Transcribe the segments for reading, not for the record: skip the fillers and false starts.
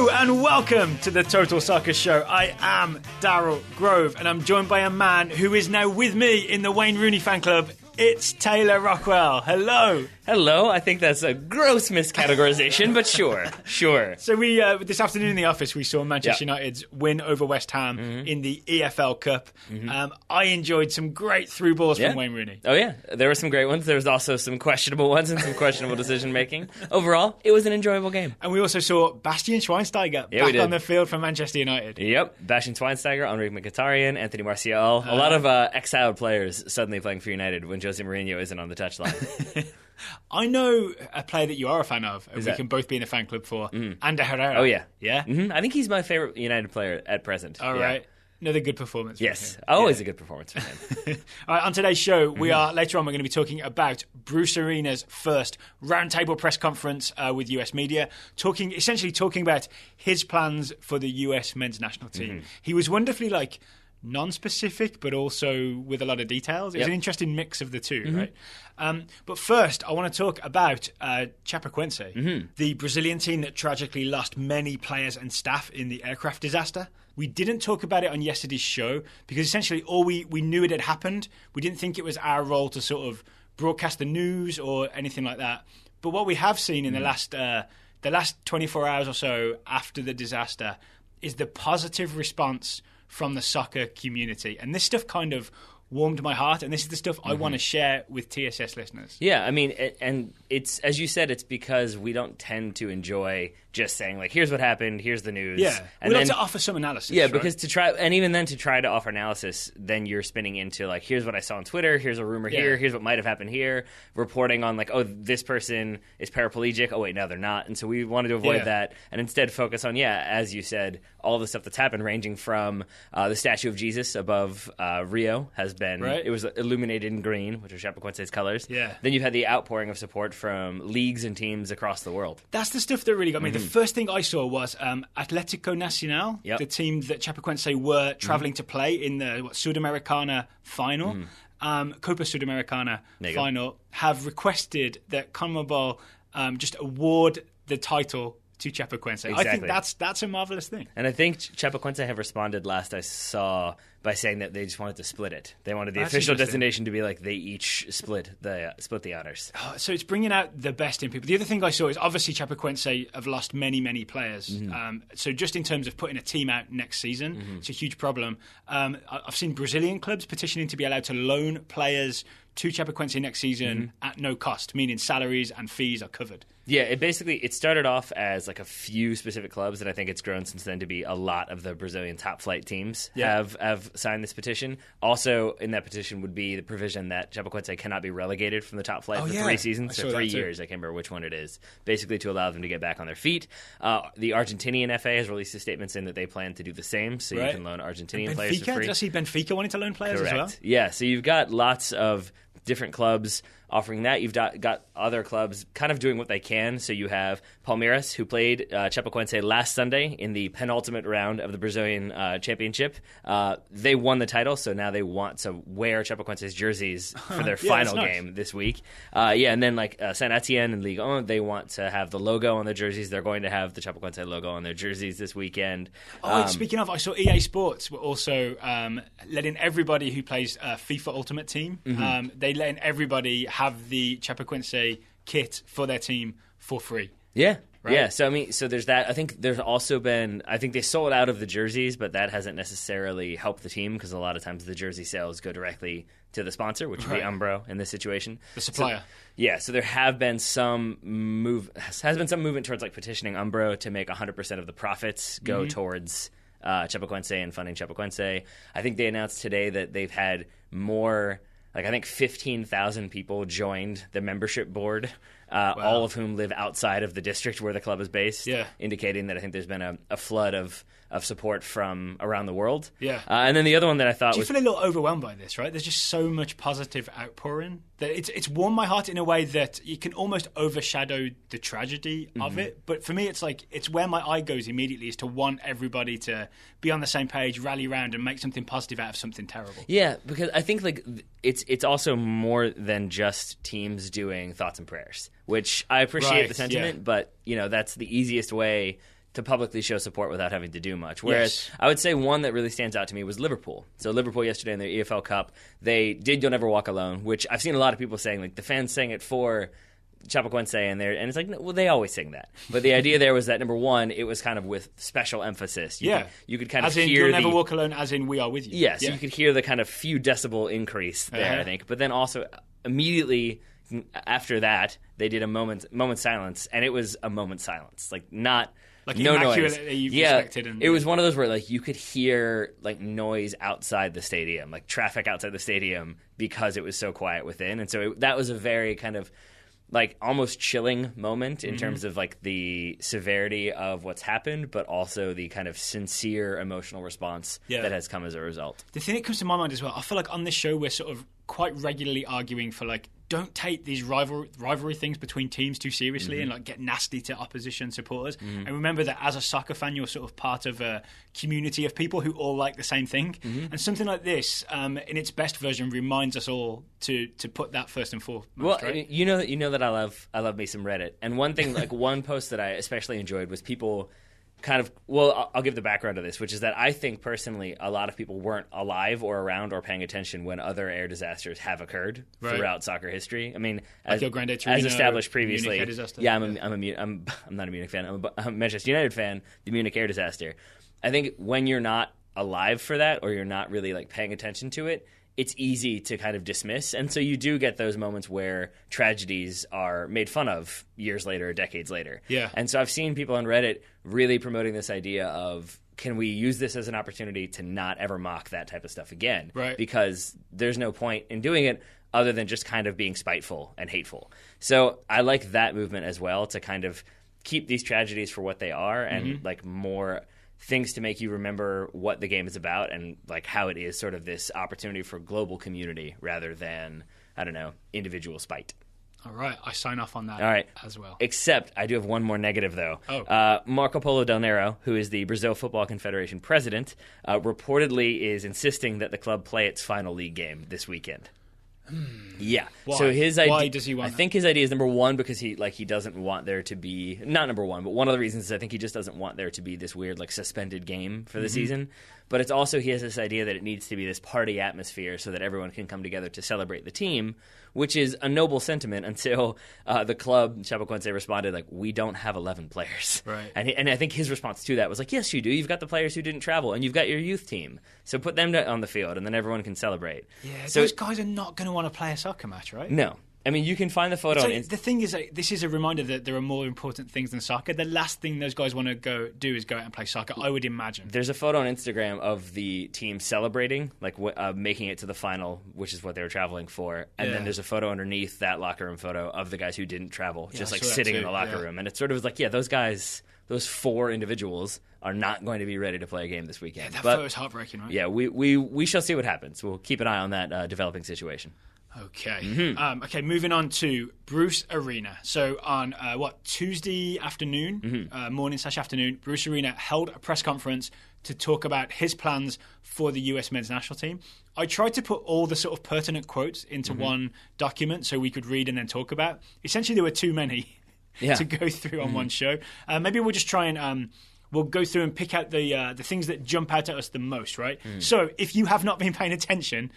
Hello and welcome to the Total Soccer Show. I am Daryl Grove and I'm joined by a man who is now with me in the Wayne Rooney fan club. It's Taylor Rockwell. Hello. Hello. I think that's a gross miscategorization, but sure. So we this afternoon in the office we saw Manchester United's win over West Ham in the EFL Cup. I enjoyed some great through balls from Wayne Rooney. Oh yeah, there were some great ones. There was also some questionable ones and some questionable decision making. Overall, it was an enjoyable game. And we also saw Bastian Schweinsteiger back on the field for Manchester United. Yep, Bastian Schweinsteiger, Henri Mkhitaryan, Anthony Martial, a lot of exiled players suddenly playing for United when Jose Mourinho isn't on the touchline. I know a player that you are a fan of, and we can both be in a fan club for, Ander Herrera. Oh, yeah. Yeah? I think he's my favorite United player at present. All right. Another good performance from him. Yes, always a good performance from him. All right, on today's show, later on, we're going to be talking about Bruce Arena's first roundtable press conference with US media, essentially talking about his plans for the US men's national team. He was wonderfully, non-specific, but also with a lot of details. It was an interesting mix of the two, right? But first, I want to talk about Chapecoense, the Brazilian team that tragically lost many players and staff in the aircraft disaster. We didn't talk about it on yesterday's show because essentially we knew it had happened. We didn't think it was our role to sort of broadcast the news or anything like that. But what we have seen in the last 24 hours or so after the disaster is the positive response from the soccer community. And this stuff kind of warmed my heart, and this is the stuff I want to share with TSS listeners. Yeah, I mean, and it's, as you said, it's because we don't tend to enjoy just saying, here's what happened, here's the news. Yeah, and we like to offer some analysis. Yeah, right? because even then to try to offer analysis, then you're spinning into, here's what I saw on Twitter, here's a rumor here, here's what might have happened here, reporting on, this person is paraplegic, oh wait, no, they're not. And so we wanted to avoid that, and instead focus on, as you said, all the stuff that's happened, ranging from the statue of Jesus above Rio has been, it was illuminated in green, which are Chapecoense's colors. Yeah. Then you've had the outpouring of support from leagues and teams across the world. That's the stuff that really got me. The first thing I saw was Atlético Nacional, the team that Chapecoense were travelling to play in the Sudamericana final, Copa Sudamericana final, have requested that CONMEBOL just award the title to Chapecoense. Exactly. I think that's a marvellous thing. And I think Chapecoense have responded last I saw by saying that they just wanted to split it. They wanted the official destination to be they each split the honors. So it's bringing out the best in people. The other thing I saw is obviously Chapecoense have lost many, many players. So just in terms of putting a team out next season, it's a huge problem. I've seen Brazilian clubs petitioning to be allowed to loan players to Chapecoense next season at no cost, meaning salaries and fees are covered. Yeah, it started off as a few specific clubs, and I think it's grown since then to be a lot of the Brazilian top flight teams have signed this petition. Also, in that petition would be the provision that Chapecoense cannot be relegated from the top flight for 3 seasons, so 3 years. I can't remember which one it is. Basically, to allow them to get back on their feet. The Argentinian FA has released a statement saying that they plan to do the same, so you can loan Argentinian players for free. Did I see Benfica wanting to loan players as well? Yeah, so you've got lots of different clubs offering that. You've got other clubs kind of doing what they can. So you have Palmeiras, who played Chapecoense last Sunday in the penultimate round of the Brazilian championship. They won the title, so now they want to wear Chapecoense's jerseys for their final game this week. And then Saint Etienne and Ligue 1, they want to have the logo on their jerseys. They're going to have the Chapecoense logo on their jerseys this weekend. Speaking of, I saw EA Sports were also letting everybody who plays FIFA Ultimate Team, they letting everybody have the Chapecoense kit for their team for free. Yeah. Right? Yeah, so there's that. I think there's also been, I think they sold out of the jerseys, but that hasn't necessarily helped the team because a lot of times the jersey sales go directly to the sponsor, which would be Umbro in this situation. The supplier. So there have been some movement towards petitioning Umbro to make 100% of the profits go towards Chapecoense and funding Chapecoense. I think they announced today that they've had more, I think 15,000 people joined the membership board, all of whom live outside of the district where the club is based, indicating that I think there's been a flood of support from around the world. And then the other one that I thought was... Do you feel a little overwhelmed by this, right? There's just so much positive outpouring that it's warmed my heart in a way that you can almost overshadow the tragedy of it. But for me, it's where my eye goes immediately is to want everybody to be on the same page, rally around and make something positive out of something terrible. Yeah, because I think it's also more than just teams doing thoughts and prayers, which I appreciate the sentiment, but that's the easiest way to publicly show support without having to do much. Whereas I would say one that really stands out to me was Liverpool. So Liverpool yesterday in their EFL Cup, they did You'll Never Walk Alone, which I've seen a lot of people saying, like, the fans sang it for Chapecoense, and it's like, well, they always sing that. But the idea there was that, number one, it was kind of with special emphasis. You could kind of hear You'll Never Walk Alone, as in We Are With You. Yes, you could hear the kind of few decibel increase there, I think. But then also, immediately after that, they did a moment silence, and it was a moment silence. Like, not... Like no noise. Respected it was one of those where like you could hear like noise outside the stadium, like traffic outside the stadium, because it was so quiet within. And so that was a very kind of like almost chilling moment in terms of like the severity of what's happened, but also the kind of sincere emotional response that has come as a result. The thing that comes to my mind as well, I feel like on this show we're sort of quite regularly arguing for like, don't take these rivalry things between teams too seriously and like get nasty to opposition supporters. And remember that as a soccer fan, you're sort of part of a community of people who all like the same thing. And something like this, in its best version, reminds us all to put that first and foremost. Well, right? you know that I love me some Reddit, and one thing, like one post that I especially enjoyed was people kind of, well, I'll give the background to this, which is that I think personally a lot of people weren't alive or around or paying attention when other air disasters have occurred throughout soccer history. I mean, like as established previously, I'm not a Munich fan. I'm a Manchester United fan. The Munich air disaster. I think when you're not alive for that, or you're not really like paying attention to it, it's easy to kind of dismiss. And so you do get those moments where tragedies are made fun of years later, decades later. Yeah. And so I've seen people on Reddit really promoting this idea of, can we use this as an opportunity to not ever mock that type of stuff again? Right. Because there's no point in doing it other than just kind of being spiteful and hateful. So I like that movement as well, to kind of keep these tragedies for what they are and like more things to make you remember what the game is about and like how it is sort of this opportunity for global community rather than, I don't know, individual spite. All right, I sign off on that as well. Except I do have one more negative, though. Marco Polo Del Nero, who is the Brazil Football Confederation president, reportedly is insisting that the club play its final league game this weekend. Yeah. Why? So his idea, why does he want I think his idea is, number one, because he doesn't want there to be, not number one, but one of the reasons is I think he just doesn't want there to be this weird like suspended game for the season. But it's also, he has this idea that it needs to be this party atmosphere so that everyone can come together to celebrate the team, which is a noble sentiment until the club, Chapecoense, responded like, we don't have 11 players. Right. And I think his response to that was like, yes, you do. You've got the players who didn't travel, and you've got your youth team. So put them on the field, and then everyone can celebrate. Yeah, so those guys are not going to want to play a soccer match, right? No. I mean, you can find the photo. The thing is, like, this is a reminder that there are more important things than soccer. The last thing those guys want to go do is go out and play soccer, I would imagine. There's a photo on Instagram of the team celebrating, like making it to the final, which is what they were traveling for. And then there's a photo underneath that locker room photo of the guys who didn't travel, just like sitting in the locker room. And it sort of was like, yeah, those guys, those 4 individuals are not going to be ready to play a game this weekend. Yeah, that photo is heartbreaking, right? Yeah, we shall see what happens. We'll keep an eye on that developing situation. Okay. Okay, moving on to Bruce Arena. So on, Tuesday afternoon, morning/afternoon, Bruce Arena held a press conference to talk about his plans for the US men's national team. I tried to put all the sort of pertinent quotes into one document so we could read and then talk about. Essentially, there were too many to go through on one show. Maybe we'll just try and... we'll go through and pick out the things that jump out at us the most, right? So if you have not been paying attention,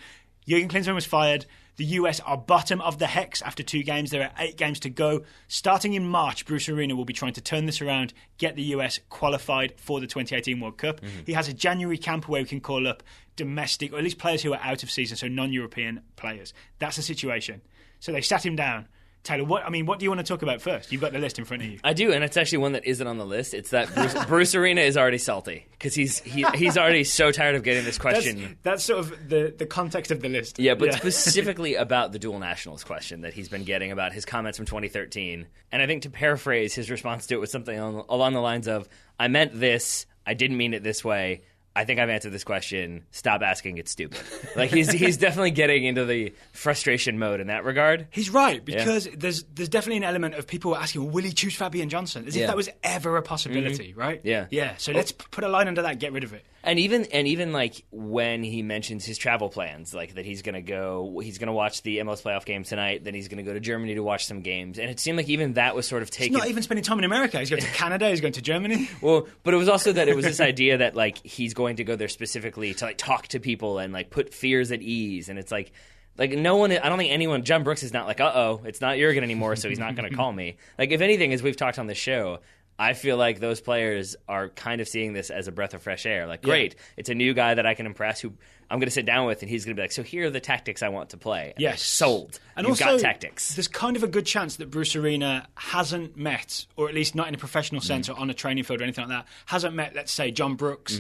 Jurgen Klinsmann was fired. The US are bottom of the hex after 2 games. There are 8 games to go. Starting in March, Bruce Arena will be trying to turn this around, get the US qualified for the 2018 World Cup. He has a January camp where we can call up domestic, or at least players who are out of season, so non-European players. That's the situation. So they sat him down. Taylor, what do you want to talk about first? You've got the list in front of you. I do, and it's actually one that isn't on the list. It's that Bruce Arena is already salty because he's already so tired of getting this question. That's sort of the context of the list. Yeah, but specifically about the dual nationals question that he's been getting about his comments from 2013. And I think to paraphrase, his response to it was something along the lines of, I meant this, I didn't mean it this way. I think I've answered this question. Stop asking. It's stupid. Like he's definitely getting into the frustration mode in that regard. He's right, because there's definitely an element of people asking, well, will he choose Fabian Johnson? As if that was ever a possibility, right? Yeah. Yeah. So let's put a line under that. Get rid of it. And even like when he mentions his travel plans, like that he's going to watch the MLS playoff game tonight, then he's going to go to Germany to watch some games. And it seemed like even that was sort of taken. He's not even spending time in America. He's going to Canada, he's going to Germany. Well, but it was also that it was this idea that like he's going to go there specifically to like talk to people and like put fears at ease. And it's like no one, I don't think anyone, John Brooks is not like, it's not Jurgen anymore, so he's not going to call me. Like if anything, as we've talked on this show, I feel like those players are kind of seeing this as a breath of fresh air. Like, great, it's a new guy that I can impress who I'm going to sit down with, and he's going to be like, so here are the tactics I want to play. And yes. Sold. And You've also, got tactics. There's kind of a good chance that Bruce Arena hasn't met, or at least not in a professional sense or on a training field or anything like that, hasn't met, let's say, John Brooks,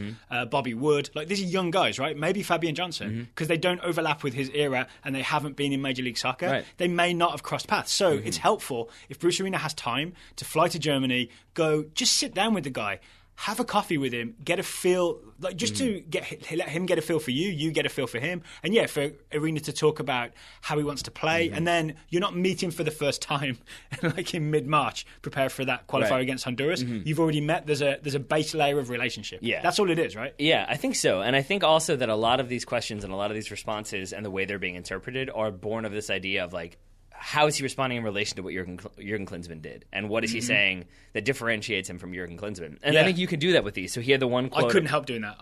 Bobby Wood. Like, these are young guys, right? Maybe Fabian Johnson, because they don't overlap with his era and they haven't been in Major League Soccer. Right. They may not have crossed paths. So it's helpful if Bruce Arena has time to fly to Germany, go, just sit down with the guy, have a coffee with him, get a feel, like just to let him get a feel for you, you get a feel for him, and for Arena to talk about how he wants to play, and then you're not meeting for the first time, like in mid-March, prepare for that qualifier against Honduras. You've already met. There's a base layer of relationship. Yeah, that's all it is, right? Yeah, I think so, and I think also that a lot of these questions and a lot of these responses and the way they're being interpreted are born of this idea of like, how is he responding in relation to what Jurgen Klinsmann did? And what is he saying that differentiates him from Jurgen Klinsmann? And I think you can do that with these. So he had the one quote. I couldn't help doing that.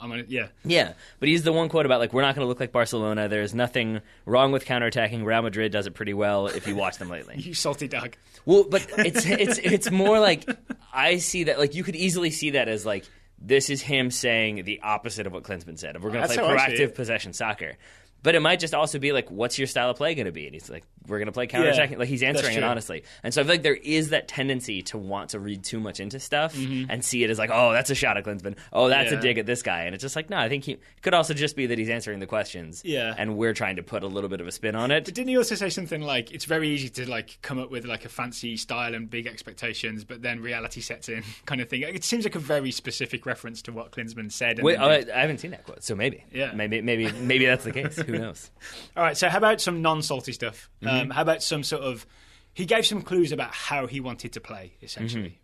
Yeah, but he's the one quote about, like, we're not going to look like Barcelona. There's nothing wrong with counterattacking. Real Madrid does it pretty well if you watch them lately. You salty dog. Well, but it's more like, I see that, like, you could easily see that as, like, this is him saying the opposite of what Klinsmann said. We're going to play proactive possession soccer. But it might just also be like, what's your style of play going to be? And he's like, we're going to play counterattacking. Like, he's answering it honestly. And so I feel like there is that tendency to want to read too much into stuff and see it as like, oh, that's a shot at Klinsmann. Oh, that's a dig at this guy. And it's just like, no, I think it could also just be that he's answering the questions. Yeah. And we're trying to put a little bit of a spin on it. But didn't he also say something like, it's very easy to like come up with like a fancy style and big expectations, but then reality sets in kind of thing? It seems like a very specific reference to what Klinsmann said. Wait, I haven't seen that quote, so maybe. Yeah. Maybe that's the case. Who knows? All right, so how about some non-salty stuff? How about some sort of... He gave some clues about how he wanted to play, essentially.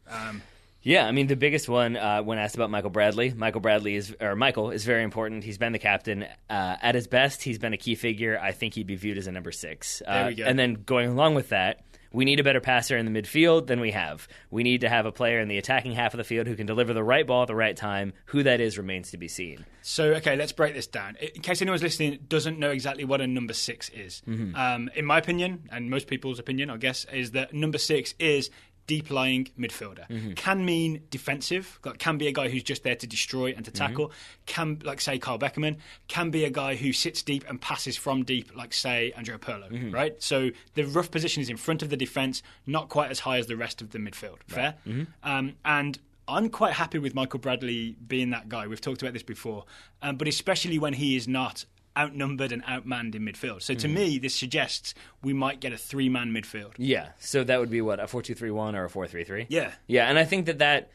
Yeah, I mean, the biggest one, when asked about Michael Michael is very important. He's been the captain. At his best, he's been a key figure. I think he'd be viewed as a number 6. There we go. And then going along with that, we need a better passer in the midfield than we have. We need to have a player in the attacking half of the field who can deliver the right ball at the right time. Who that is remains to be seen. So, okay, let's break this down. In case anyone's listening doesn't know exactly what a number 6 is. In my opinion, and most people's opinion, I guess, is that number 6 is deep-lying midfielder. Can mean defensive, can be a guy who's just there to destroy and to tackle. Can, like, say, Carl Beckerman. Can be a guy who sits deep and passes from deep, like, say, Andrea Pirlo, right? So the rough position is in front of the defence, not quite as high as the rest of the midfield. Fair? And I'm quite happy with Michael Bradley being that guy. We've talked about this before. But especially when he is not outnumbered and outmanned in midfield. So to me, this suggests we might get a 3-man midfield. Yeah. So that would be what, a 4-2-3-1 or a 4-3-3? Yeah. Yeah, and I think that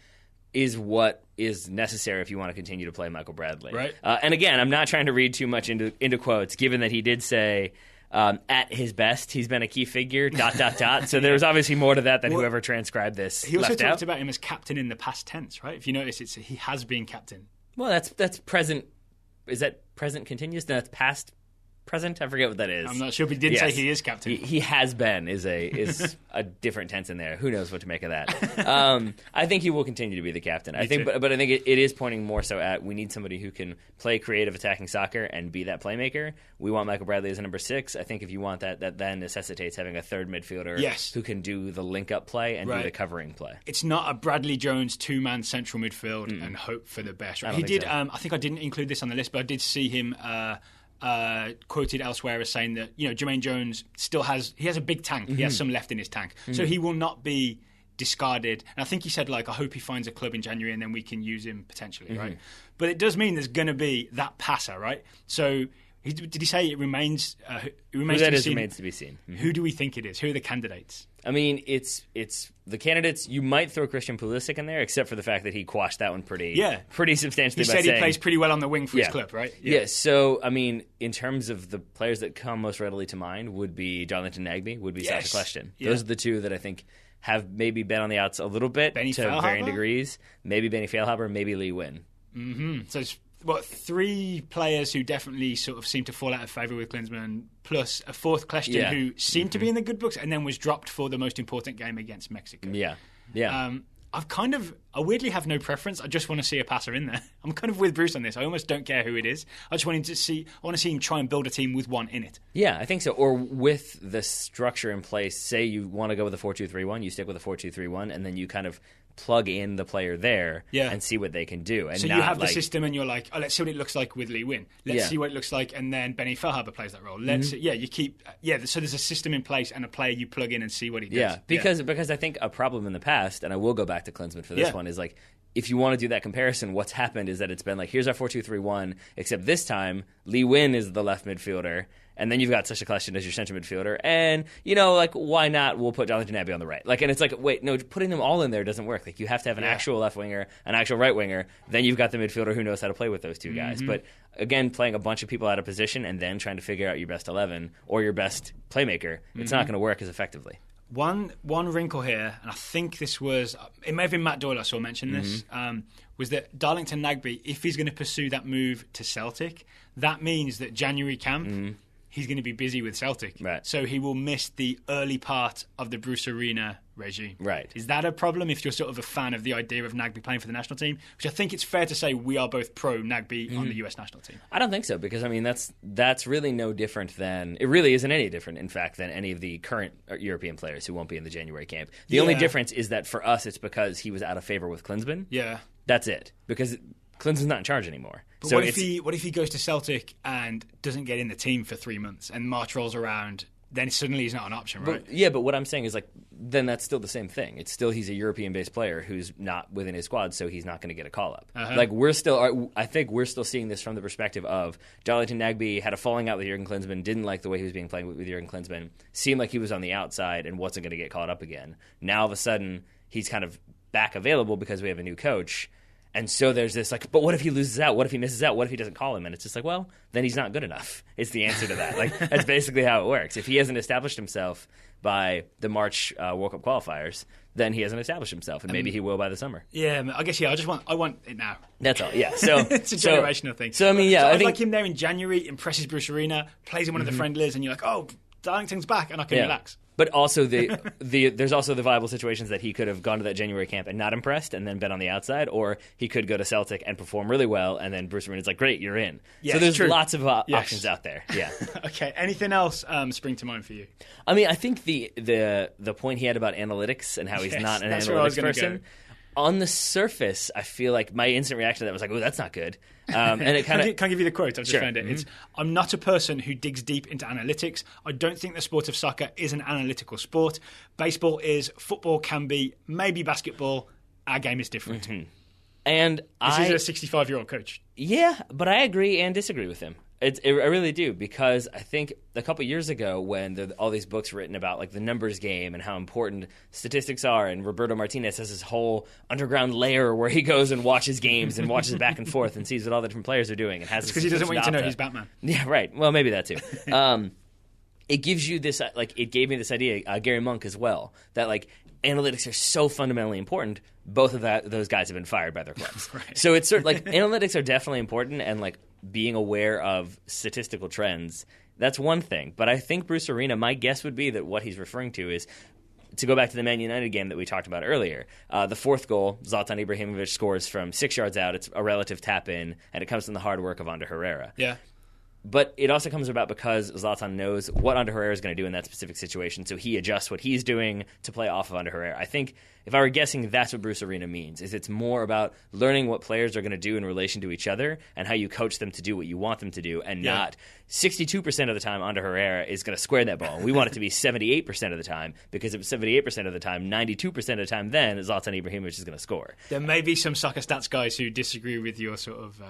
is what is necessary if you want to continue to play Michael Bradley. Right. And again, I'm not trying to read too much into quotes, given that he did say, at his best, he's been a key figure, ... So there was obviously more to that than whoever transcribed this. He also talked about him as captain in the past tense, right? If you notice, he has been captain. Well, that's present. Is that present continuous? No, that's past present. I forget what that is. I'm not sure, but he didn't say he is captain. He has been is a different tense in there. Who knows what to make of that? I think he will continue to be the captain. I think, but I think it is pointing more so at we need somebody who can play creative attacking soccer and be that playmaker. We want Michael Bradley as a number 6. I think if you want that then necessitates having a third midfielder who can do the link-up play and do the covering play. It's not a Bradley Jones 2-man central midfield and hope for the best. Right? He did. So. I think I didn't include this on the list, but I did see him quoted elsewhere as saying that Jermaine Jones still has a big tank. He has some left in his tank, so he will not be discarded. And I think he said, like, I hope he finds a club in January and then we can use him potentially, right? But it does mean there's going to be that passer, right? So did he say it remains? Remains to be seen. Who do we think it is? Who are the candidates? I mean, it's the candidates. You might throw Christian Pulisic in there, except for the fact that he quashed that one pretty substantially. He said he plays pretty well on the wing for his club, right? Yeah. So, I mean, in terms of the players that come most readily to mind, would be Jonathan Nagbe, would be such a question. Yeah. Those are the two that I think have maybe been on the outs a little bit to varying degrees. Maybe Benny Feilhaber, maybe Lee Win. So it's three players who definitely sort of seem to fall out of favour with Klinsmann, plus a fourth question who seemed to be in the good books and then was dropped for the most important game against Mexico. I weirdly have no preference. I just want to see a passer in there. I'm kind of with Bruce on this. I almost don't care who it is. I want to see him try and build a team with one in it. Yeah, I think so. Or with the structure in place, say you want to go with a 4-2-3-1, you stick with a 4-2-3-1, and then you kind of plug in the player there and see what they can do. And so you have the system and you're like, let's see what it looks like with Lee Win. Let's see what it looks like, and then Benny Feilhaber plays that role. So there's a system in place and a player you plug in and see what he does. Yeah, because I think a problem in the past, and I will go back to Klinsmann for this one, is like, if you want to do that comparison, what's happened is that it's been like, here's our 4-2-3-1, except this time Lee Win is the left midfielder, and then you've got Sacha Kljestan as your central midfielder, and, why not? We'll put Jonathan Abbey on the right. And it's like, wait, no, putting them all in there doesn't work. Like, you have to have an actual left winger, an actual right winger, then you've got the midfielder who knows how to play with those two guys. But, again, playing a bunch of people out of position and then trying to figure out your best 11 or your best playmaker, it's not going to work as effectively. One wrinkle here, and I think this was, it may have been Matt Doyle I saw mention this, was that Darlington Nagbe, if he's going to pursue that move to Celtic, that means that January camp, he's going to be busy with Celtic. Right. So he will miss the early part of the Bruce Arena regime. Right. Is that a problem if you're sort of a fan of the idea of Nagbe playing for the national team? Which I think it's fair to say we are both pro Nagbe on the US national team. I don't think so, because, that's really no different than... It really isn't any different, in fact, than any of the current European players who won't be in the January camp. The only difference is that for us, it's because he was out of favor with Klinsmann. Yeah. That's it. Because Klinsmann's not in charge anymore. But so what if he goes to Celtic and doesn't get in the team for 3 months and March rolls around, then suddenly he's not an option, right? But what I'm saying is, then that's still the same thing. It's still he's a European-based player who's not within his squad, so he's not going to get a call-up. I think we're still seeing this from the perspective of Darlington Nagbe had a falling out with Jurgen Klinsmann, didn't like the way he was being played with Jurgen Klinsmann, seemed like he was on the outside and wasn't going to get called up again. Now, all of a sudden, he's kind of back available because we have a new coach. And so there's this, but what if he loses out? What if he misses out? What if he doesn't call him? And it's just then he's not good enough. It's the answer to that. That's basically how it works. If he hasn't established himself by the March World Cup qualifiers, then he hasn't established himself, and maybe he will by the summer. Yeah, I guess, I want it now. That's all, yeah. So it's a generational thing. So, I think... like him there in January, impresses Bruce Arena, plays in one of the friendlies, and you're like, oh, Darlington's back, and I can relax. But also there's also the viable situations that he could have gone to that January camp and not impressed and then been on the outside, or he could go to Celtic and perform really well, and then Bruce Arena's like, great, you're in. Yes, so there's true. lots of options out there. Yeah. Okay. Anything else spring to mind for you? I think the point he had about analytics and how he's not an analytics person. On the surface, I feel like my instant reaction to that was like, oh, that's not good. And it kind of... Can I give you the quote? I've just found it. It's, I'm not a person who digs deep into analytics. I don't think the sport of soccer is an analytical sport. Baseball is, football can be, maybe basketball. Our game is different. And this is a 65-year-old coach. Yeah, but I agree and disagree with him. I really do, because I think a couple years ago when all these books written about the numbers game and how important statistics are, and Roberto Martinez has this whole underground layer where he goes and watches games and watches back and forth and sees what all the different players are doing. And has because he doesn't want you to know he's Batman. Yeah, right. Well, maybe that too. It gives you this, it gave me this idea, Gary Monk as well, that analytics are so fundamentally important. Both of those guys have been fired by their clubs. Right. So it's sort of analytics are definitely important, and being aware of statistical trends, that's one thing. But I think Bruce Arena, my guess would be that what he's referring to is, to go back to the Man United game that we talked about earlier, the fourth goal, Zlatan Ibrahimovic scores from 6 yards out. It's a relative tap-in, and it comes from the hard work of Ander Herrera. Yeah. But it also comes about because Zlatan knows what Ander Herrera is going to do in that specific situation, so he adjusts what he's doing to play off of Ander Herrera. I think if I were guessing, that's what Bruce Arena means, is it's more about learning what players are going to do in relation to each other and how you coach them to do what you want them to do, and not 62% of the time Ander Herrera is going to square that ball. We want it to be 78% of the time, because if it's 78% of the time, 92% of the time, then Zlatan Ibrahimovic is going to score. There may be some soccer stats guys who disagree with your sort of... the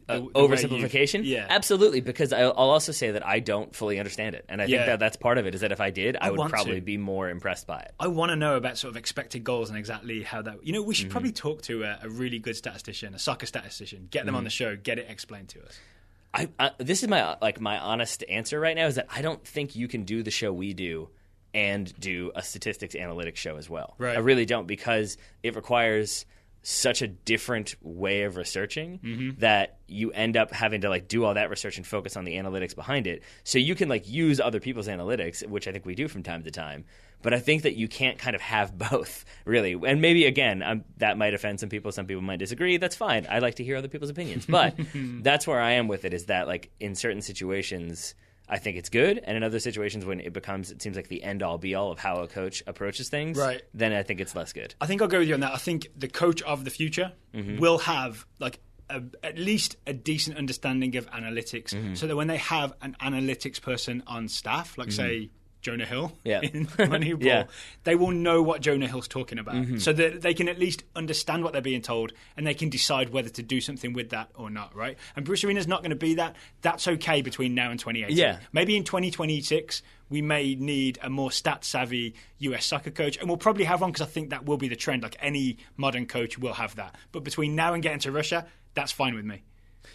oversimplification? Yeah. Absolutely, because I'll also say that I don't fully understand it. And I think that's part of it, is that if I did, I would probably be more impressed by it. I want to know about sort of expected goals and exactly how that... we should probably talk to a really good statistician, a soccer statistician, get them on the show, get it explained to us. This is my honest answer right now, is that I don't think you can do the show we do and do a statistics analytics show as well. Right. I really don't, because it requires such a different way of researching that you end up having to like do all that research and focus on the analytics behind it. So you can like use other people's analytics, which I think we do from time to time. But I think that you can't kind of have both, really. And maybe, again, that might offend some people. Some people might disagree. That's fine. I like to hear other people's opinions. But that's where I am with it, is that like in certain situations, I think it's good. And in other situations when it seems like the end-all, be-all of how a coach approaches things, then I think it's less good. I think I'll go with you on that. I think the coach of the future will have like at least a decent understanding of analytics, so that when they have an analytics person on staff, like say Jonah Hill in Moneyball, they will know what Jonah Hill's talking about, so that they can at least understand what they're being told and they can decide whether to do something with that or not, right? And Bruce Arena's not going to be that. That's okay between now and 2018. Yeah. Maybe in 2026 we may need a more stat-savvy US soccer coach, and we'll probably have one, because I think that will be the trend. Like any modern coach will have that. But between now and getting to Russia, that's fine with me.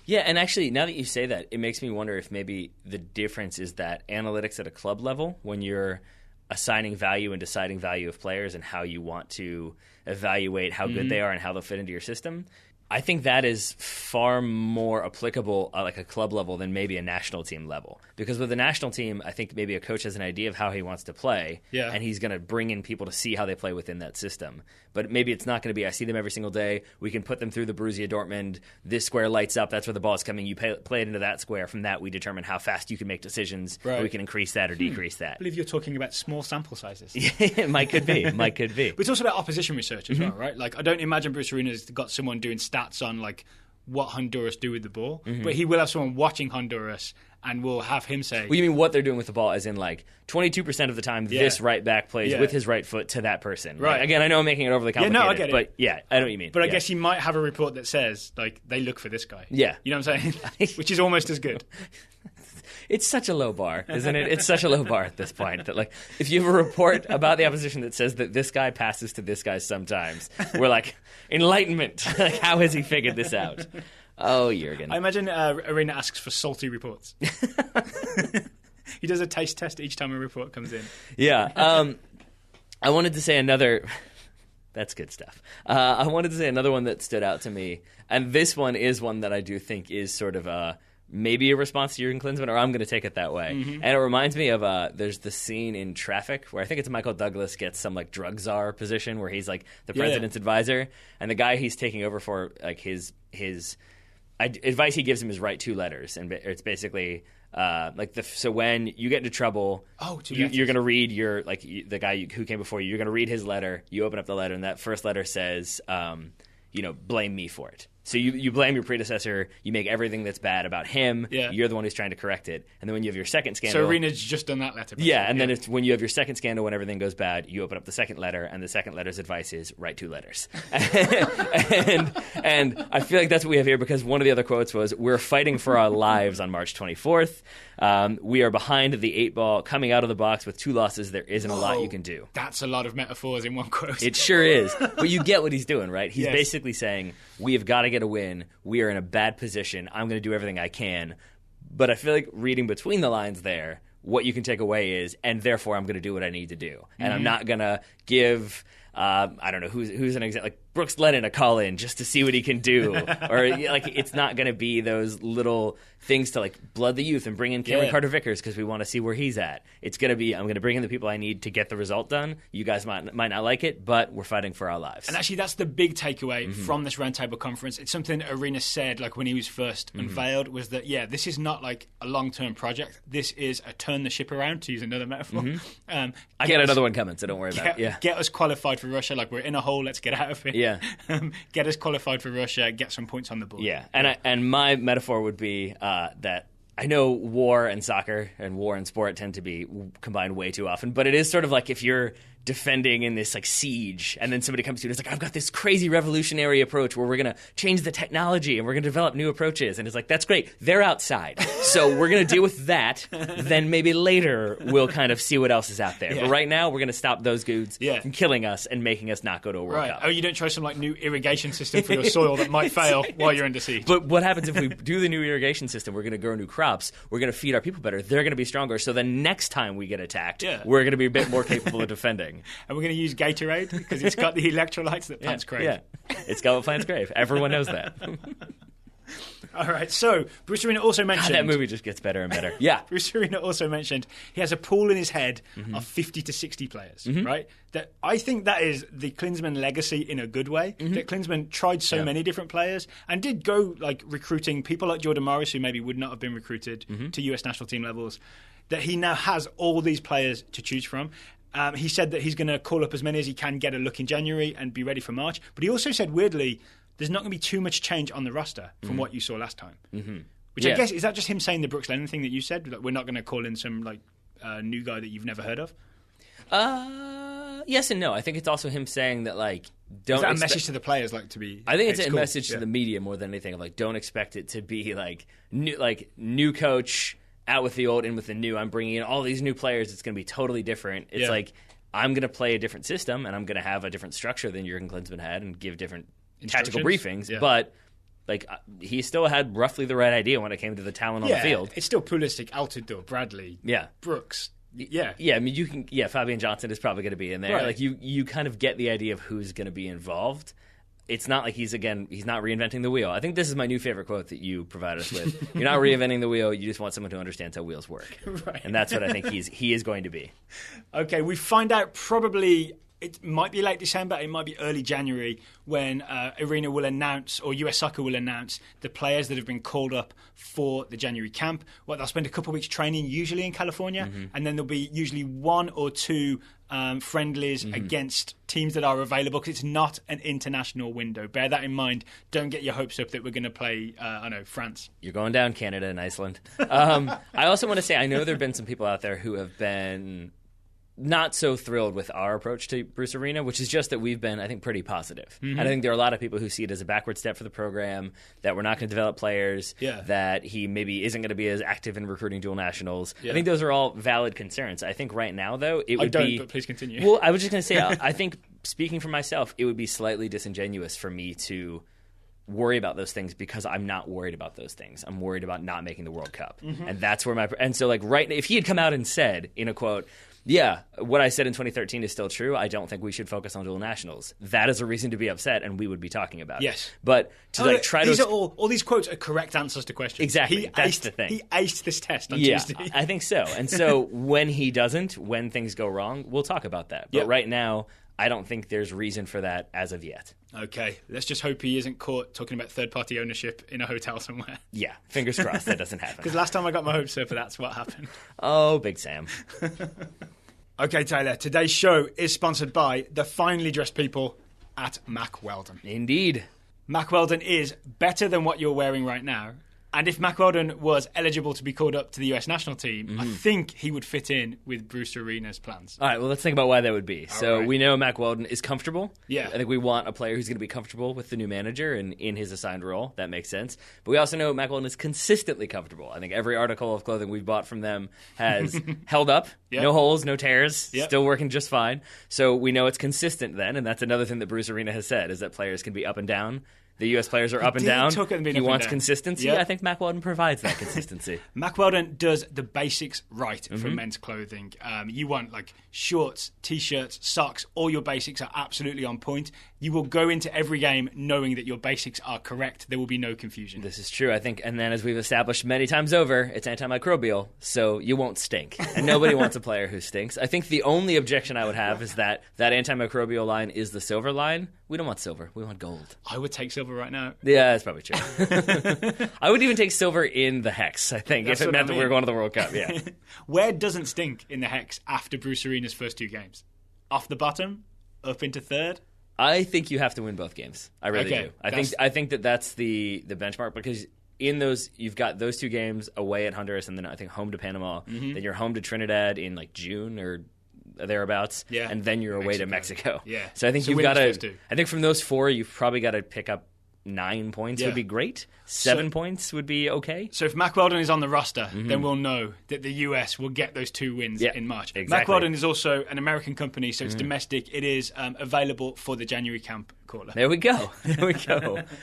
Yeah, and actually, now that you say that, it makes me wonder if maybe the difference is that analytics at a club level, when you're assigning value and deciding value of players and how you want to evaluate how good they are and how they'll fit into your system, I think that is far more applicable at like a club level than maybe a national team level. Because with a national team, I think maybe a coach has an idea of how he wants to play, and he's going to bring in people to see how they play within that system. But maybe it's not going to be, I see them every single day, we can put them through the Borussia Dortmund, this square lights up, that's where the ball is coming, you play it into that square. From that, we determine how fast you can make decisions, or we can increase that or decrease that. I believe you're talking about small sample sizes. It might could be. But it's also about opposition research as well, right? Like, I don't imagine Bruce Arena's got someone doing stats on like what Honduras do with the ball, but he will have someone watching Honduras and will have him say... Well, you mean what they're doing with the ball, as in like 22% of the time this right back plays with his right foot to that person. Right. Again, I know I'm making it overly complicated. I get it. But I know what you mean. But I guess he might have a report that says, like, they look for this guy. Yeah. You know what I'm saying? Which is almost as good. It's such a low bar, isn't it? It's such a low bar at this point that, like, if you have a report about the opposition that says that this guy passes to this guy sometimes, we're like, enlightenment. Like, how has he figured this out? Oh, Jurgen. I imagine Arena asks for salty reports. He does a taste test each time a report comes in. Yeah. I wanted to say another... That's good stuff. I wanted to say another one that stood out to me, and this one is one that I do think is sort of maybe a response to Jurgen Klinsmann, or I'm going to take it that way. And it reminds me of there's the scene in Traffic where I think it's Michael Douglas gets some like drug czar position where he's like the president's advisor, and the guy he's taking over for like his advice he gives him is write 2 letters, and it's basically so when you get into trouble, you're going to read the guy who came before you. You're going to read his letter. You open up the letter, and that first letter says, blame me for it. So you blame your predecessor, you make everything that's bad about him, you're the one who's trying to correct it. And then when you have your second scandal... So Arena's just done that letter. Then it's when you have your second scandal, when everything goes bad, you open up the second letter, and the second letter's advice is write 2 letters. and I feel like that's what we have here, because one of the other quotes was, we're fighting for our lives on March 24th. We are behind the 8 ball, coming out of the box with 2 losses. There isn't a lot you can do. That's a lot of metaphors in one quote. It sure is. But you get what he's doing, right? He's basically saying, we have got to get a win. We are in a bad position. I'm going to do everything I can. But I feel like reading between the lines there, what you can take away is, and therefore I'm going to do what I need to do. And I'm not going to give... I don't know who's an example, like Brooks Lennon a call in just to see what he can do, or like it's not going to be those little things to like blood the youth and bring in Cameron Carter Vickers because we want to see where he's at. It's going to be, I'm going to bring in the people I need to get the result done. You guys might not like it, but we're fighting for our lives. And actually, that's the big takeaway from this roundtable conference. It's something Arena said, like when he was first unveiled, was that this is not like a long-term project. This is a turn the ship around, to use another metaphor. I got another one coming, so don't worry about it. Get us qualified for Russia. Like, we're in a hole, let's get out of it. Get us qualified for Russia, get some points on the board. And my metaphor would be that I know war and soccer and war and sport tend to be combined way too often, but it is sort of like if you're defending in this like siege and then somebody comes to you and it's like, I've got this crazy revolutionary approach where we're going to change the technology and we're going to develop new approaches, and it's like, that's great, they're outside, so we're going to deal with that, then maybe later we'll kind of see what else is out there, but right now we're going to stop those dudes from killing us and making us not go to a World Cup. Oh, you don't try some like new irrigation system for your soil that might fail while you're under siege. But what happens if we do the new irrigation system? We're going to grow new crops, we're going to feed our people better, they're going to be stronger, so the next time we get attacked, we're going to be a bit more capable of defending. thing. And we're going to use Gatorade because it's got the electrolytes that plants crave. Yeah, it's got what plants crave. Everyone knows that. All right, so Bruce Arena also mentioned... God, that movie just gets better and better. Yeah. Bruce Arena also mentioned he has a pool in his head of 50 to 60 players, right? That I think that is the Klinsmann legacy in a good way. That Klinsmann tried so many different players and did go like recruiting people like Jordan Morris, who maybe would not have been recruited to US national team levels, that he now has all these players to choose from. He said that he's going to call up as many as he can, get a look in January and be ready for March. But he also said, weirdly, there's not going to be too much change on the roster from what you saw last time. Which I guess, is that just him saying the Brooks Lennon thing that you said? That we're not going to call in some like new guy that you've never heard of? Yes and no. I think it's also him saying that like don't. Is that a message to the players like to be? I think it's a message to the media more than anything. Of like, don't expect it to be like new coach, out with the old, in with the new. I'm bringing in all these new players. It's going to be totally different. It's like I'm going to play a different system and I'm going to have a different structure than Jurgen Klinsmann had and give different tactical briefings, but like he still had roughly the right idea when it came to the talent on the field. It's still Pulisic, Altidore, Bradley, Brooks. Yeah. I mean, you can. Yeah, Fabian Johnson is probably going to be in there. Right. Like you kind of get the idea of who's going to be involved. It's not like he's not reinventing the wheel. I think this is my new favorite quote that you provided us with. You're not reinventing the wheel. You just want someone who understands how wheels work, and that's what I think he is going to be. Okay, we find out probably. It might be late December, it might be early January when Arena will announce, or US Soccer will announce, the players that have been called up for the January camp. They'll spend a couple of weeks training, usually in California, and then there'll be usually 1 or 2 friendlies against teams that are available, because it's not an international window. Bear that in mind. Don't get your hopes up that we're going to play, France. You're going down Canada and Iceland. I also want to say, I know there have been some people out there who have been not so thrilled with our approach to Bruce Arena, which is just that we've been, I think, pretty positive. And I think there are a lot of people who see it as a backward step for the program, that we're not going to develop players, that he maybe isn't going to be as active in recruiting dual nationals. I think those are all valid concerns. I think right now, though, it would be... but please continue. Well, I was just going to say, I think, speaking for myself, it would be slightly disingenuous for me to worry about those things, because I'm not worried about those things. I'm worried about not making the World Cup. And that's where and so like if he had come out and said, in a quote, yeah, what I said in 2013 is still true. I don't think we should focus on dual nationals. That is a reason to be upset, and we would be talking about it. But to try to... All these quotes are correct answers to questions. Exactly. That's the thing. He aced this test on Tuesday. I think so. And so when he doesn't, when things go wrong, we'll talk about that. But right now, I don't think there's reason for that as of yet. Okay, let's just hope he isn't caught talking about third-party ownership in a hotel somewhere. Yeah, fingers crossed that doesn't happen. Because last time I got my hopes up, that's what happened. Oh, Big Sam. Okay, Taylor, today's show is sponsored by the finely dressed people at Mack Weldon. Indeed. Mack Weldon is better than what you're wearing right now. And if Mack Weldon was eligible to be called up to the US national team, I think he would fit in with Bruce Arena's plans. All right, well, let's think about why that would be. We know Mack Weldon is comfortable. Yeah. I think we want a player who's going to be comfortable with the new manager and in his assigned role. That makes sense. But we also know Mack Weldon is consistently comfortable. I think every article of clothing we've bought from them has held up. Yep. No holes, no tears, still working just fine. So we know it's consistent then, and that's another thing that Bruce Arena has said, is that players can be up and down. The U.S. players are up and down. He wants consistency. Yep. I think Mack Weldon provides that consistency. Mack Weldon does the basics right for men's clothing. You want like shorts, T-shirts, socks. All your basics are absolutely on point. You will go into every game knowing that your basics are correct. There will be no confusion. This is true, I think. And then, as we've established many times over, it's antimicrobial, so you won't stink. And nobody wants a player who stinks. I think the only objection I would have is that antimicrobial line is the silver line. We don't want silver. We want gold. I would take silver right now. Yeah, that's probably true. I would even take silver in the Hex, I think, if it meant that we were going to the World Cup. Yeah. Where doesn't stink in the Hex after Bruce Arena's first 2 games? Off the bottom? Up into third? I think you have to win both games. I really do. I think that's the benchmark, because in those, you've got those 2 games away at Honduras, and then I think home to Panama. Then you're home to Trinidad in like June or thereabouts, and then you're away to Mexico. Yeah. So I think you've got to. I think from those 4, you've probably got to pick up 9 points would be great. 7 points would be okay. So if Mack Weldon is on the roster, then we'll know that the US will get those 2 wins in March. Exactly. Mack Weldon is also an American company, so it's domestic. It is available for the January camp caller. There we go.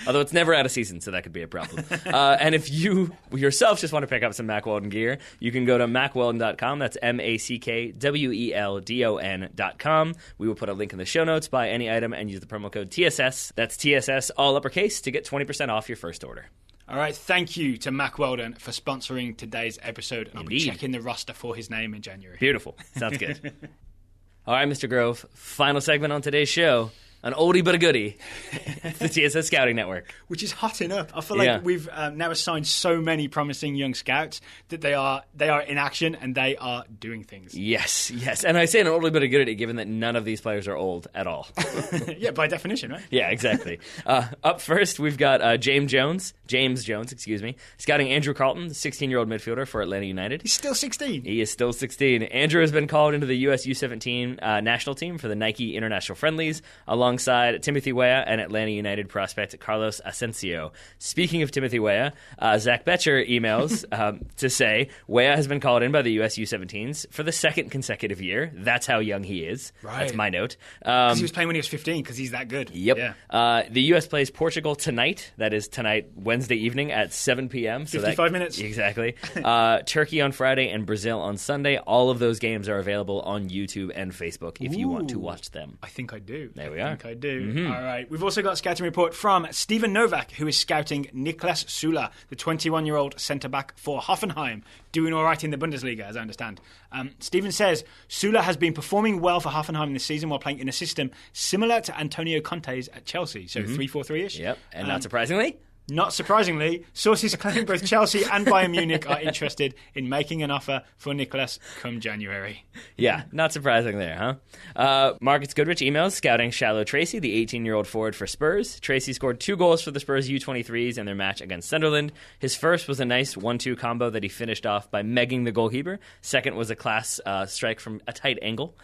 Although it's never out of season, so that could be a problem. And if you yourself just want to pick up some Mack Weldon gear, you can go to mackweldon.com. That's MackWeldon.com. We will put a link in the show notes. Buy any item and use the promo code TSS. That's TSS, all uppercase, to get 20% off your first order. All right, thank you to Mack Weldon for sponsoring today's episode. And I'll be checking the roster for his name in January. Beautiful. Sounds good. All right, Mr. Grove, final segment on today's show. An oldie but a goodie. It's the TSS Scouting Network. Which is hotting up. I feel like we've now assigned so many promising young scouts that they are in action and they are doing things. Yes. And I say an oldie but a goodie given that none of these players are old at all. Yeah, by definition, right? Yeah, exactly. Up first, we've got James Jones, scouting Andrew Carlton, the 16-year-old midfielder for Atlanta United. He's still 16. He is still 16. Andrew has been called into the US U17 national team for the Nike International Friendlies, alongside Timothy Weah and Atlanta United prospect Carlos Asensio. Speaking of Timothy Weah, Zach Betcher emails to say Weah has been called in by the US U17s for the second consecutive year. That's how young he is. Right. That's my note. Because he was playing when he was 15, because he's that good. Yep. Yeah. The U.S. plays Portugal tonight. That is tonight, Wednesday evening at 7 p.m. 55 minutes. Exactly. Turkey on Friday and Brazil on Sunday. All of those games are available on YouTube and Facebook if you want to watch them. I think I do. There we are. I do. Mm-hmm. All right. We've also got a scouting report from Stephen Novak, who is scouting Niklas Sula, the 21-year-old centre-back for Hoffenheim, doing all right in the Bundesliga, as I understand. Stephen says Sula has been performing well for Hoffenheim this season while playing in a system similar to Antonio Conte's at Chelsea, so 3-4-3-ish. Yep, and not surprisingly... Not surprisingly, sources claim both Chelsea and Bayern Munich are interested in making an offer for Niklas come January. Yeah, not surprising there, huh? Marcus Goodrich emails scouting Shallow Tracy, the 18-year-old forward for Spurs. Tracy scored 2 goals for the Spurs U23s in their match against Sunderland. His first was a nice 1-2 combo that he finished off by megging the goalkeeper. Second was a class strike from a tight angle.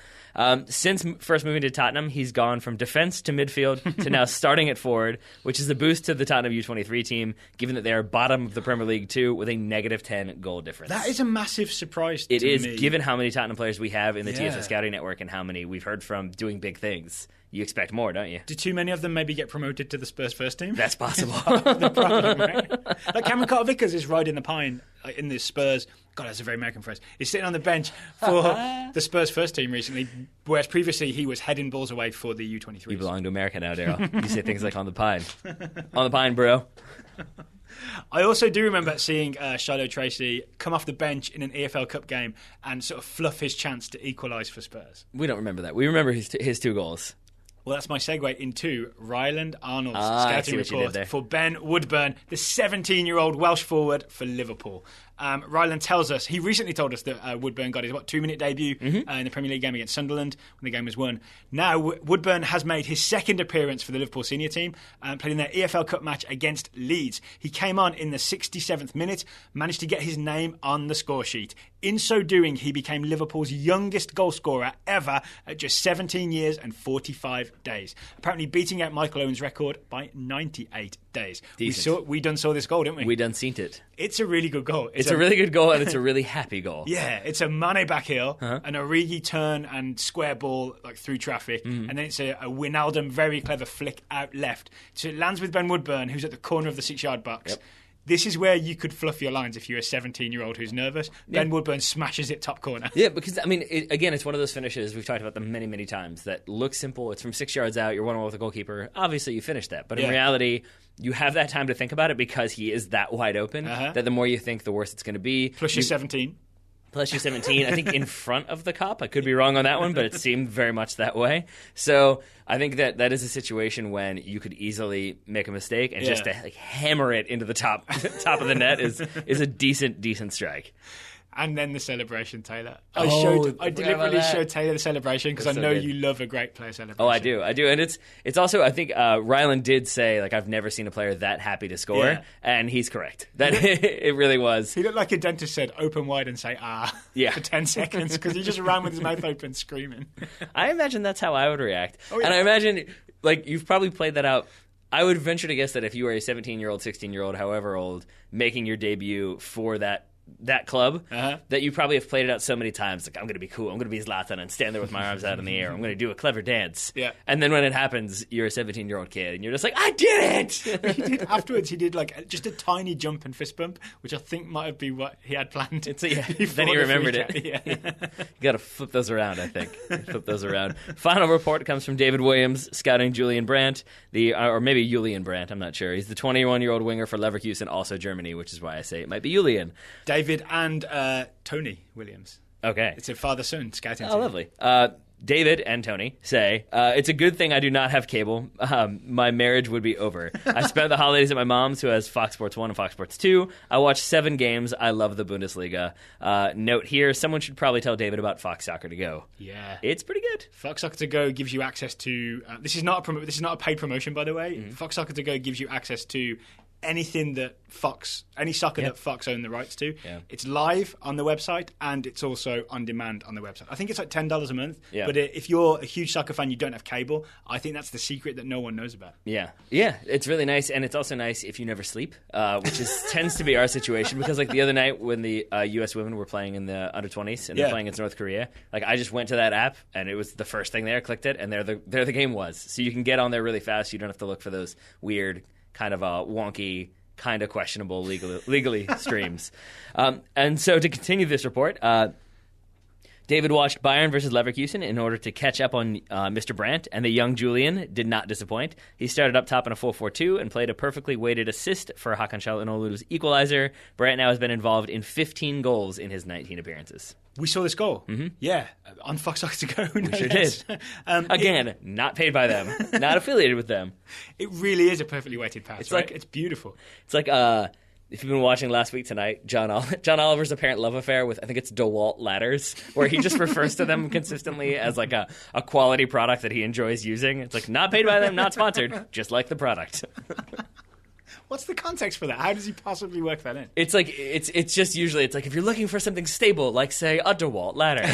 Since first moving to Tottenham, he's gone from defence to midfield to now starting at forward, which is a boost to the Tottenham U23 team, given that they are bottom of the Premier League 2 with a negative 10 goal difference. That is a massive surprise to me. It is, given how many Tottenham players we have in the TSS Scouting Network and how many we've heard from doing big things. You expect more, don't you? Do too many of them maybe get promoted to the Spurs first team? That's possible. The problem, right? Like Cameron Carter-Vickers is riding the pine in the Spurs. God, that's a very American phrase. He's sitting on the bench for the Spurs first team recently, whereas previously he was heading balls away for the U23s. You belong to America now, Daryl. You say things like on the pine. On the pine, bro. I also do remember seeing Shiloh Tracy come off the bench in an EFL Cup game and sort of fluff his chance to equalise for Spurs. We don't remember that. We remember his 2 goals. Well, that's my segue into Ryland Arnold's scouting report for Ben Woodburn, the 17-year-old Welsh forward for Liverpool. Ryland tells us, he recently told us that Woodburn got his 2-minute debut in the Premier League game against Sunderland when the game was won. Now, Woodburn has made his second appearance for the Liverpool senior team, played in their EFL Cup match against Leeds. He came on in the 67th minute, managed to get his name on the score sheet. In so doing, he became Liverpool's youngest goal scorer ever at just 17 years and 45 days, apparently beating out Michael Owen's record by 98 days. We done saw this goal, didn't we? We done seen it. It's a really good goal. It's a really good goal, and it's a really happy goal. Yeah, it's a Mane back heel, an Origi turn and square ball like through traffic, and then it's a Wijnaldum very clever flick out left. So it lands with Ben Woodburn, who's at the corner of the 6-yard box. Yep. This is where you could fluff your lines if you're a 17-year-old who's nervous. Ben Woodburn smashes it top corner. Yeah, because, I mean, again, it's one of those finishes, we've talked about them many, many times, that looks simple. It's from 6 yards out, you're 1-1 with the goalkeeper. Obviously, you finish that. But in reality, you have that time to think about it because he is that wide open, that the more you think, the worse it's going to be. Plus you're 17. Plus you're 17, I think in front of the cop. I could be wrong on that one, but it seemed very much that way. So I think that is a situation when you could easily make a mistake and just to hammer it into the top of the net is a decent strike. And then the celebration, Taylor. I deliberately showed Taylor the celebration because I know you love a great player celebration. Oh, I do. And it's also, I think Ryland did say, like, I've never seen a player that happy to score, and he's correct. That it really was. He looked like a dentist said, open wide and say, for 10 seconds, because he just ran with his mouth open screaming. I imagine that's how I would react. Oh, yeah. And I imagine, like, you've probably played that out. I would venture to guess that if you were a 17-year-old, 16-year-old, however old, making your debut for that that club that you probably have played it out so many times. Like, I'm going to be cool. I'm going to be Zlatan and stand there with my arms out in the air. I'm going to do a clever dance. Yeah. And then when it happens, you're a 17-year-old kid, and you're just like, I did it! Afterwards, he did like just a tiny jump and fist bump, which I think might have been what he had planned. Then he remembered it. Yeah. You got to flip those around, I think. Flip those around. Final report comes from David Williams, scouting Julian Brandt, or maybe Julian Brandt, I'm not sure. He's the 21-year-old winger for Leverkusen, also Germany, which is why I say it might be Julian. David and Tony Williams. Okay. It's a father-son scouting team. Oh, lovely. David and Tony say, it's a good thing I do not have cable. My marriage would be over. I spent the holidays at my mom's, who has Fox Sports 1 and Fox Sports 2. I watched 7 games. I love the Bundesliga. Note here, someone should probably tell David about Fox Soccer to Go. Yeah. It's pretty good. Fox Soccer to Go gives you access to... this is not a paid promotion, by the way. Mm-hmm. Fox Soccer to Go gives you access to anything that any soccer that Fox own the rights to. Yeah. It's live on the website, and it's also on demand on the website. I think it's like $10 a month, but if you're a huge soccer fan, you don't have cable, I think that's the secret that no one knows about. Yeah, it's really nice, and it's also nice if you never sleep, which tends to be our situation, because like the other night when the US women were playing in the under-20s, and they're playing against North Korea, like I just went to that app, and it was the first thing there, clicked it, and there the game was. So you can get on there really fast, you don't have to look for those weird kind of wonky, kind of questionable legally streams. And so to continue this report, David watched Bayern versus Leverkusen in order to catch up on Mr. Brandt, and the young Julian did not disappoint. He started up top in a 4-4-2 and played a perfectly weighted assist for Hakan Çalhanoğlu's equalizer. Brandt now has been involved in 15 goals in his 19 appearances. We saw this goal. Mm-hmm. Yeah, on Fox Soccer to Go. We sure did. Again, not paid by them, not affiliated with them. It really is a perfectly weighted pass, right? It's beautiful. It's like, if you've been watching Last Week Tonight, John Oliver's apparent love affair with, I think it's DeWalt ladders, where he just refers to them consistently as like a quality product that he enjoys using. It's like, not paid by them, not sponsored, just like the product. What's the context for that? How does he possibly work that in? It's like it's just usually it's like if you're looking for something stable, like say a DeWalt ladder.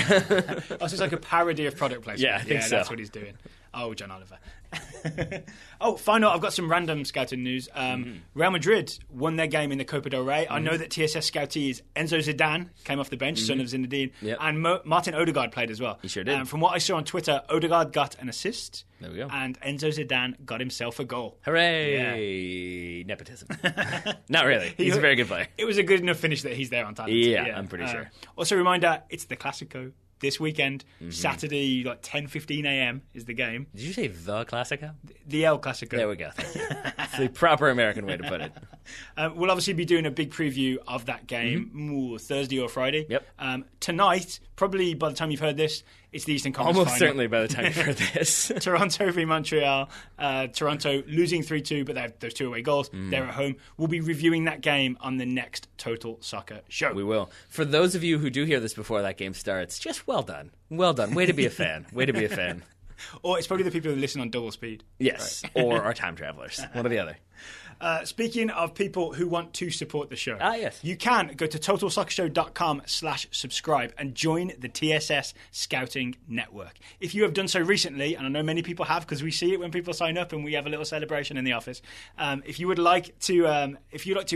So it's like a parody of product placement. Yeah, I think so. That's what he's doing. Oh, John Oliver. Final, I've got some random scouting news. Real Madrid won their game in the Copa del Rey. I know that TSS Scoutees Enzo Zidane came off the bench, son of Zinedine, and Martin Odegaard played as well. He sure did. From what I saw on Twitter, Odegaard got an assist. There we go. And Enzo Zidane got himself a goal. Hooray! Yeah. Nepotism. Not really. He's a very good player. It was a good enough finish that he's there on time. Yeah, I'm pretty sure. Also, a reminder, it's the Clasico. This weekend, Saturday, like 10:15 a.m. is the game. Did you say the Clasico? The El Clasico. There we go. Thank you. It's the proper American way to put it. We'll obviously be doing a big preview of that game Thursday or Friday. Yep. Tonight, probably by the time you've heard this, it's the Eastern Conference Almost final. certainly by the time you've heard this. Toronto v Montreal. Toronto losing 3-2, but they have those 2 away goals. They're at home. We'll be reviewing that game on the next Total Soccer show. We will. For those of you who do hear this before that game starts, just well done. Well done. Way to be a fan. Way to be a fan. Or it's probably the people who listen on double speed. Yes. Right. Or are time travelers. One or the other. Speaking of people who want to support the show, yes. You can go to totalsoccershow.com/subscribe and join the TSS Scouting Network. If you have done so recently, and I know many people have because we see it when people sign up and we have a little celebration in the office. If you'd like to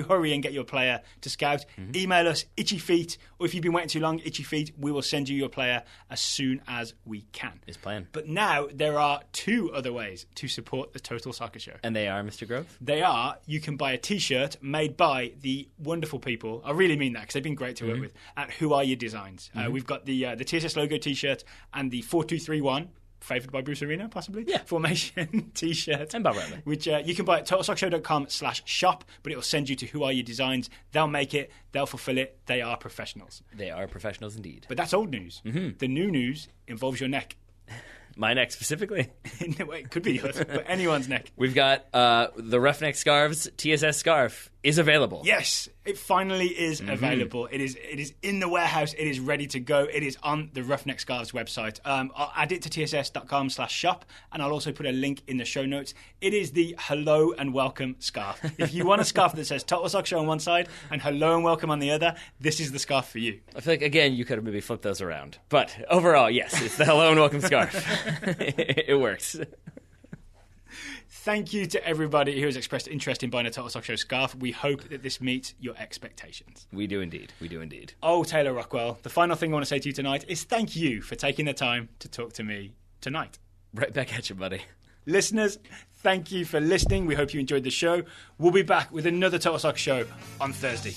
hurry and get your player to scout, email us Itchy Feet, or if you've been waiting too long, Itchy Feet, we will send you your player as soon as we can. It's planned. But now there are 2 other ways to support the Total Soccer Show. And they are, Mr. Grove? They are. You can buy a T-shirt made by the wonderful people. I really mean that because they've been great to work with at Who Are You Designs. We've got the TSS logo T-shirt and the 4-2-3-1. Favoured by Bruce Arena, possibly? Yeah. Formation T-shirt. And Bob Bradley. Which you can buy at totalsoccershow.com/shop, but it will send you to Who Are You Designs. They'll make it. They'll fulfill it. They are professionals. They are professionals indeed. But that's old news. The new news involves your neck. My neck specifically? It could be yours, but anyone's neck. We've got the Roughneck Scarves. TSS Scarf is available. Yes, it finally is available. It is in the warehouse. It is ready to go. It is on the Roughneck Scarves website. I'll add it to tss.com/shop, and I'll also put a link in the show notes. It is the hello and welcome scarf. If you want a scarf that says Total Sock Show on one side and hello and welcome on the other, this is the scarf for you. I feel like, again, you could have maybe flipped those around. But overall, yes, it's the hello and welcome scarf. It works. Thank you to everybody who has expressed interest in buying a Total Soccer Show scarf. We hope that this meets your expectations. We do indeed. We do indeed. Oh, Taylor Rockwell, the final thing I want to say to you tonight is thank you for taking the time to talk to me tonight. Right back at you, buddy. Listeners, thank you for listening. We hope you enjoyed the show. We'll be back with another Total Soccer Show on Thursday.